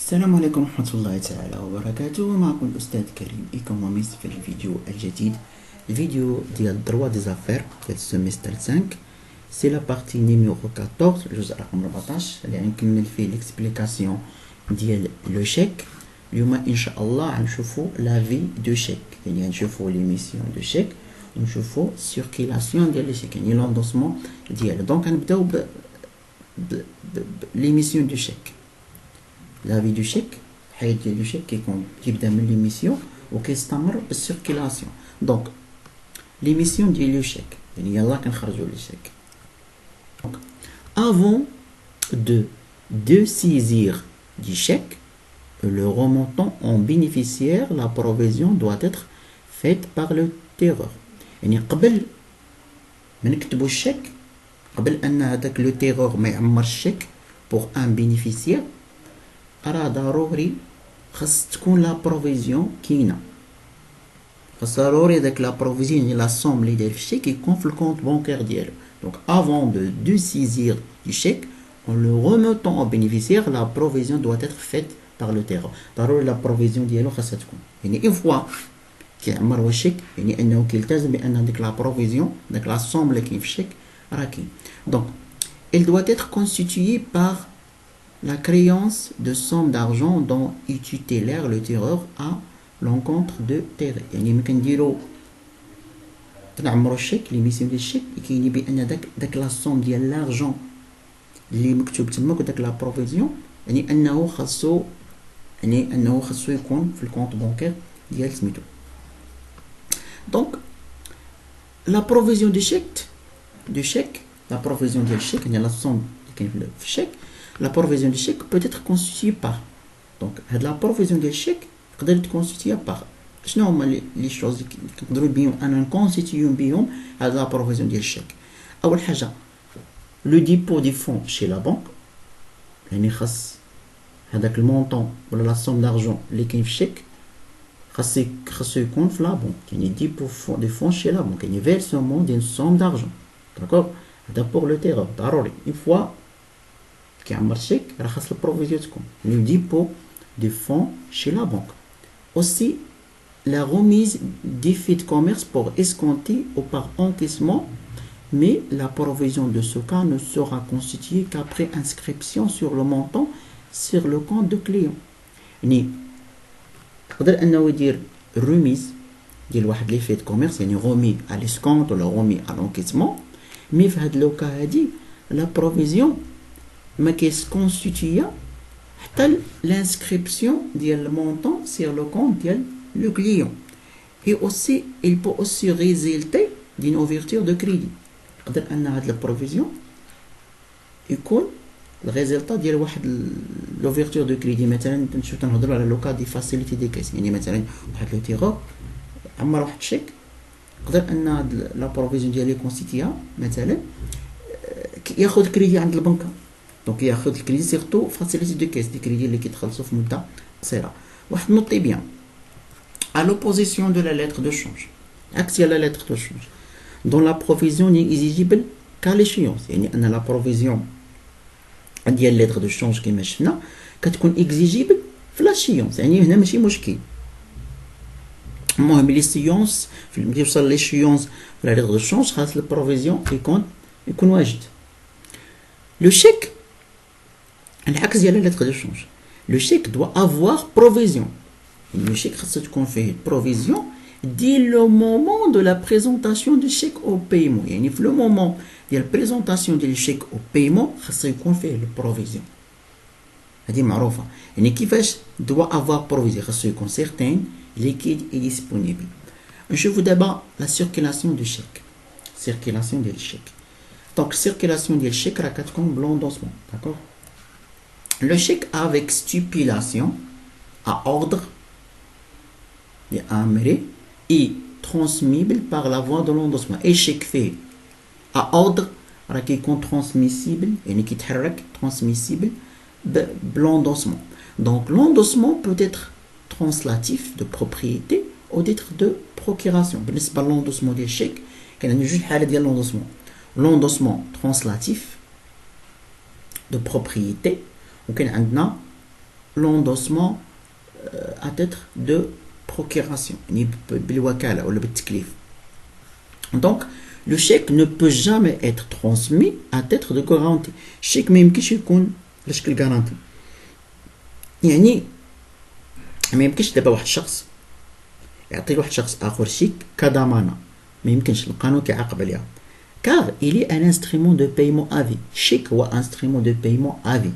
السلام عليكم ورحمة الله تعالى وبركاته. معكم الأستاذ كريم إيكونوميست في الفيديو الجديد، الفيديو ديال droit des affaires ديال semestre 5. سي لا بارتي نيميرو 14 الجزء رقم 14 اللي غنكمل فيه ليكسبليكاسيون ديال لو شيك. اليوم ان شاء الله غنشوفوا لا في دو شيك، يعني غنشوفوا لي ميسيون دو شيك ونشوفوا سيركيلاسيون ديال لي شيك، يعني لوندوسمون ديالو. دونك غنبداو ب لي ميسيون دو شيك. لا في دو شيك، الحياة ديال لو شيك كيبدا من لي ميسيون وكيستمر بالسيركيلاسيون. دونك لي ميسيون ديال لو شيك، يعني يلا كنخرجوا لي شيك. Donc, avant de saisir du chèque, le remontant en bénéficiaire, la provision doit être faite par le tireur. يعني قبل ما نكتبوا الشيك، قبل ان هذاك لو تيرور ما يعمر الشيك بور ان بينيفيسيير، راه ضروري خاص تكون لا بروفيزيون كاينه. خاص ضروري داك لا بروفيزيون يعني لا سوم اللي داير في الشيك يكون في الكونت بانكير ديالو. Donc avant de saisir du chèque, en le remettant au bénéficiaire, la provision doit être faite par le terrain. ضروري la provision ديالو خاصها تكون، يعني une fois كيعمر هو الشيك، يعني انه كيلتزم بان ديك لا بروفيزيون، داك لا سوم اللي كاين في الشيك راه كاين. Donc elle doit être constituée par la créance de somme d'argent dont est tutélaire le tireur à l'encontre de terrain. يعني ملي كنديرو نعمرو الشيك، لي ميسيون ديال الشيك كاينين بان داك لا سوم ديال لارجون اللي مكتوب تماك وداك لا بروفيزيون، يعني انه خاصو يكون في الكونت بانكير ديال سميتو. دونك لا بروفيزيون دو شيك لا بروفيزيون ديال الشيك يعني لا سوم اللي كاين في الشيك. لا بروفيزيون دو شيك peut être constituée par، دونك هاد لا بروفيزيون ديال الشيك تقدر تكونستيتيا باغ. شنو هما لي شوز اللي كنقدروا بهم انا نكونستيتيو بهم هاد لا بروفيزيون ديال الشيك؟ اول حاجه لو ديبو دي فون شي لا بنك، يعني خاص هذاك المونطون ولا لا سوم دارجون اللي كاين في الشيك خاصو يكون في لا بنك، يعني ديبو دي فون شي لا بنك، يعني فيرسمون ديال سوم دارجون. داكور، هذا بور لو تيرور ضروري اون فوا كيعمر الشيك راه خاص البروفيزيون تكون لو ديبو دي فون شي لا بنك. aussi la remise des faits de commerce pour escompter ou par encaissement, mais la provision de ce cas ne sera constituée qu'après inscription sur le montant sur le compte de client. يعني يقدر انه يدير remise ديال واحد لي فيت كوميرس، يعني رومي على ليسكونت ولا رومي على لونكيتمون، مي في هاد لوكا هادي لا بروفيزيون ما كيسكونستيتيا حتى l'inscription ديال le montant sur le compte ديال le client. Et aussi il peut aussi résulter d'une ouverture de crédit. يقدر ان هاد البروفيزيون يكون الريزلتا ديال واحد لوفيرتور دو كريدي. مثلا نشوف تنهضروا على لوكا دي فاسيليتي دي كاس، يعني مثلا واحد لو تيغور عمر واحد الشيك، يقدر ان هاد لا بروفيزيون ديالو كونستيتيا مثلا ياخذ كريدي عند البنكه. دونك ياخذ الكريدي سيرتو فاسيليتي دو كاس، دي كريدي اللي كيتخلصوا في مده قصيره. واحد نوطي بيان à l'opposition de la lettre de change، عكس ديال la lettre de change dont la provision n'est exigible qu'à l'échéance، يعني ان لا بروفيزيون ديال lettre de change كما شفنا كتكون exigible في لاشيونس، يعني هنا ماشي مشكل. المهم لي سيونس ملي يوصل ليشيونس في la lettre de change خاص البروفيزيون يكون واجد. لو شيك العكس ديال la lettre de change، le chèque doit avoir provision. Le chèque خاصو تكون فيه provision dès le moment de la présentation du chèque au paiement، يعني في لو مومون ديال بريزونطاسيون ديال الشيك او بيمون خاصو يكون فيه البروفيزيون. هذه معروفه، يعني كيفاش doit avoir provision خاصو يكون certain liquide et disponible. نشوفوا دابا لا سيركيلاسيون دو شيك. سيركيلاسيون ديال الشيك، دونك سيركيلاسيون ديال الشيك راه كتكون بلوندوسمون. داكور، le chèque avec stipulation à ordre est transmissible par la voie de l'endossement. Et chèque fait à ordre راه كيكون transmissible، يعني كيتحرك transmissible بلوندوسمون. Donc l'endossement peut être translatif de propriété ou d'être de procuration. بالنسبه للوندوسمون ديال الشيك كاين عندنا جوج حالات ديال لوندوسمون، لوندوسمون translatif de propriété وكاين عندنا l'endossement à titre de procuration, بالوكالة ولا بالتكليف. Donc le chèque ne peut jamais être transmis à titre de garantie. الشيك ما يمكنش يكون على شكل garantie. يعني ما يمكنش دابا واحد الشخص يعطي لواحد الشخص اخر شيك كضمانه، ما يمكنش، القانون كيعاقب عليها. car il est un instrument de paiement à vie. الشيك هو instrument de paiement à vie،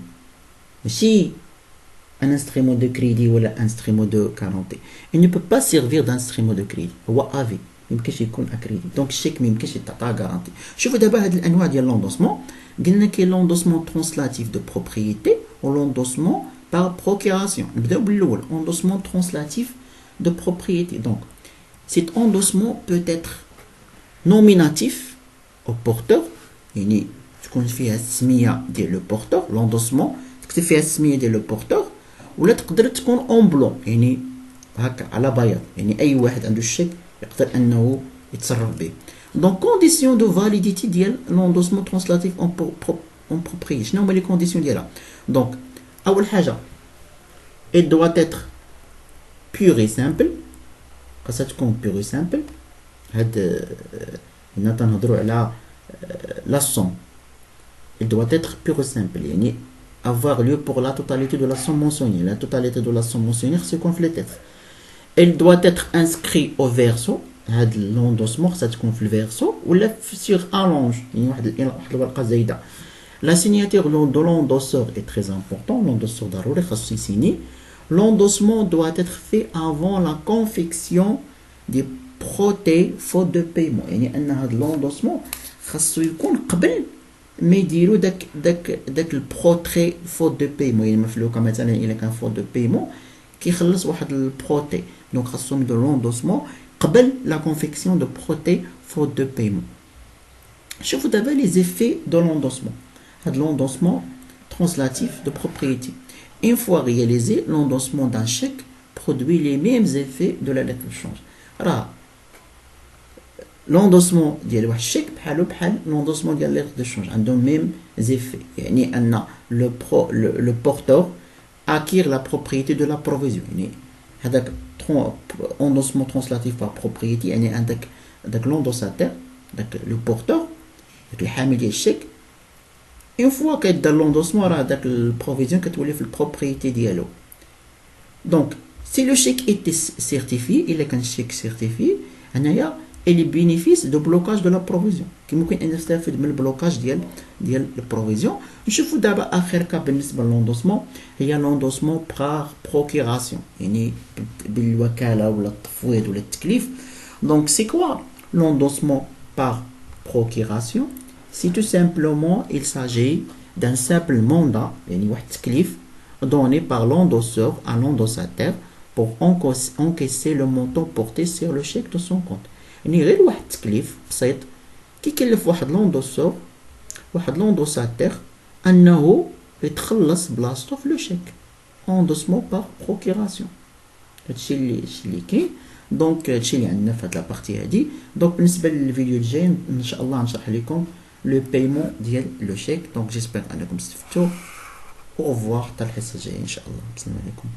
ماشي un instrument de crédit ولا instrument de garantie. il ne peut pas servir d'instrument de crédit، هو à vie، ما يمكنش يكون اكريدي. دونك الشيك ما يمكنش يتعطى غارانتي. شوفوا دابا هاد الانواع ديال لوندوسمون، قلنا كاين لوندوسمون ترانسلاتيف دو بروبريتي و لوندوسمون par procuration. نبداو بالاول، endossement translatif de propriété. Donc cet endossement peut être nominatif au porteur، يعني تكون فيها السميه ديال لو بورتور، لوندوسمون تكتب فيها السميه ديال لو بورتور، ولا تقدر تكون اون بلون، يعني هكا على بياض، يعني اي واحد عنده الشيك يقدر انه يتصرف به. دونك كونديسيون دو فاليديتي ديال لوندوسمون ترانسلاتيف اون بروبريتي. شنو هما لي كونديسيون ديالها؟ دونك اول حاجه il doit être pur et simple، خاصها تكون pur et simple. هاد هنا تنهضروا على la somme. il doit être pur et simple، يعني avoir lieu pour la totalité de la somme mentionnée. La totalité de la somme mentionnée c'est qu'on fait les lettres. il doit être inscrit au verso. هاد l'endossement خاصها تكون في الفيرسو ولا sur allonge، يعني واحد الورقه زايده. La signature de l'endosseur est très important. L'endosseur ضروري خاصو يسيني. L'endossement doit être fait avant la confection des protets faute de paiement، يعني ان هذا l'endossement خاصو يكون قبل ما يديروا داك البروتري فوت دو بيمون. يعني مفلوكه مثلا الا كان فوت دو بيمون كيخلص واحد البروتي، دونك خاصهم يديروا لوندوسمون قبل لا كونفيكسيون دو بروتي فوت دو بيمون. شوفوا دابا لي زيفي دو لوندوسمون. هاد l'endossement translatif de propriété. Une fois réalisé, l'endossement d'un chèque produit les mêmes effets de la lettre de change. راه l'endossement ديال واحد الشيك بحالو بحال l'endossement ديال la lettre de change، عندهم ميم زيفي، يعني ان le porteur acquiert la propriété de la provision. يعني هذاك endossement translatif par propriété، يعني عندك l'endossateur، داك le porteur، داك الحامل ديال الشيك. une fois كيدار l'endossement راه داك البروفيزيون كتولي في البروبريتي ديالو. دونك si le chèque était certifié، الا كان الشيك سيرتيفي، هنايا اللي بينيفيس دو بلوكاج دو لا بروفيزيون، كيمكن ان نستافد من البلوكاج ديال البروفيزيون. نشوفوا دابا اخر كا بالنسبه للوندوسمون هي لوندوسمون بار بروكيراسيون، يعني بالوكاله ولا التفويض ولا التكليف. دونك سي كوا l'endossement par procuration؟ Si tout simplement il s'agit d'un simple mandat، يعني واحد التكليف donné par l'endosseur à l'endossateur pour encaisser le montant porté sur le chèque de son compte. يعني غير واحد التكليف بسيط كيكلف واحد لوندوسور، واحد لوندوساتور، انه يتخلص بلاصتو في لو شيك. اندوسمون بار بروكيراسيون. هادشي اللي كاين. دونك هادشي اللي عندنا في هاد لابارتي هادي. دونك بالنسبه للفيديو الجاي ان شاء الله نشرح لكم لو بايمون ديال لو شيك. دونك جيسبر انكم استفدتوا. او ريفوار حتى الحصه الجايه ان شاء الله. السلام عليكم.